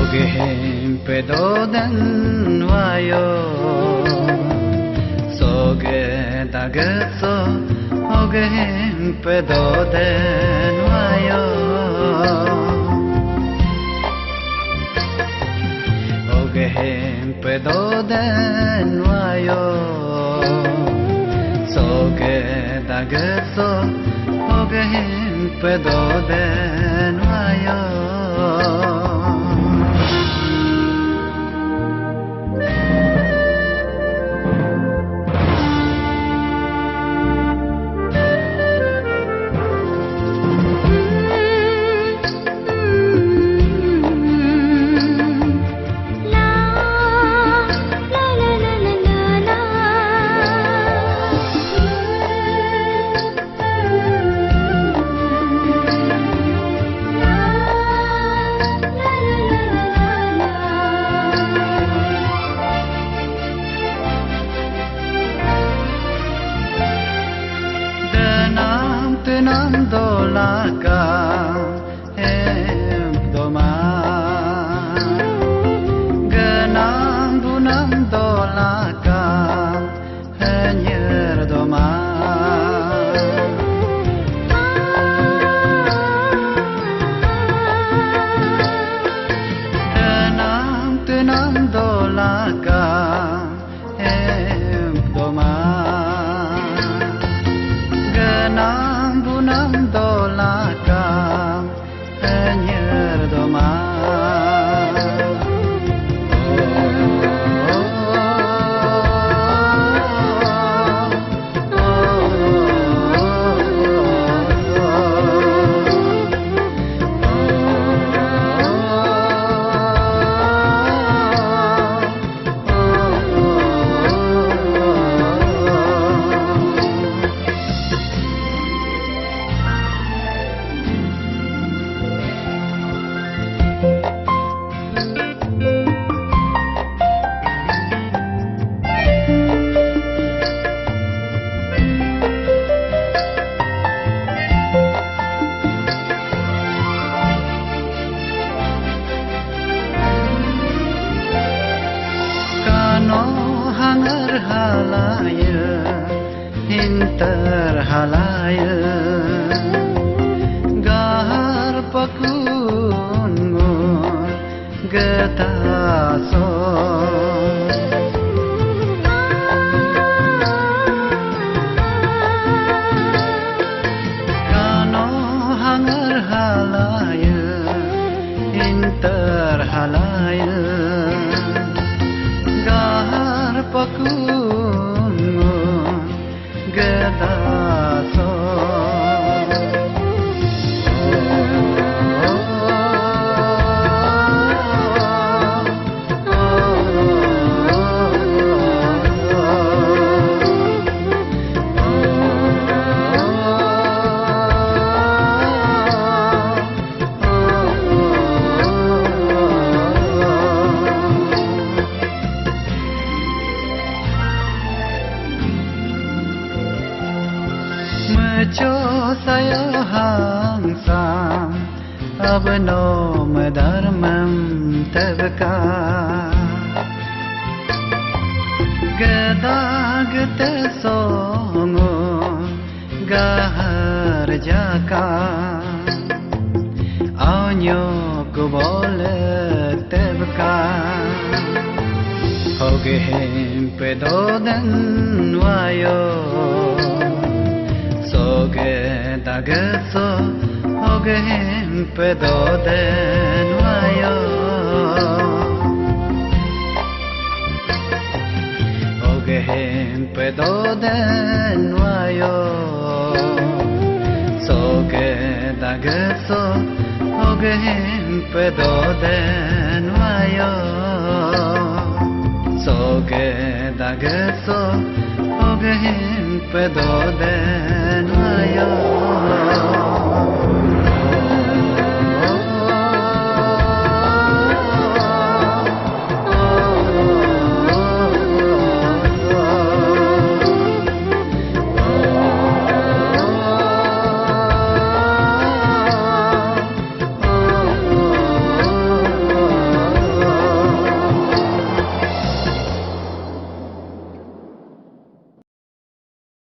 Ogehim pedoden wayo soge dagetso ogehim pedoden wayo ogehim pedoden wayo soge dagetso ogehim pedoden wayo Tenam dolaka em doma genam bunam dolaka henyer doma tenam dolaka em doma genam bunam dolaka henyer doma hanger halaya hinter halaya gahar pakun getaso kano hanger halaya hinter halaya pakun gedaso cho saya hangsam abno madharmam tabka gadag te songo gahar jaka anyo ko bole tabka ogehim pedodan wayo soge dagetso ogehim pedoden wayo ogehim pedoden wayo soge dagetso ogehim pedoden wayo soge dagetso ogehim pedoden wayo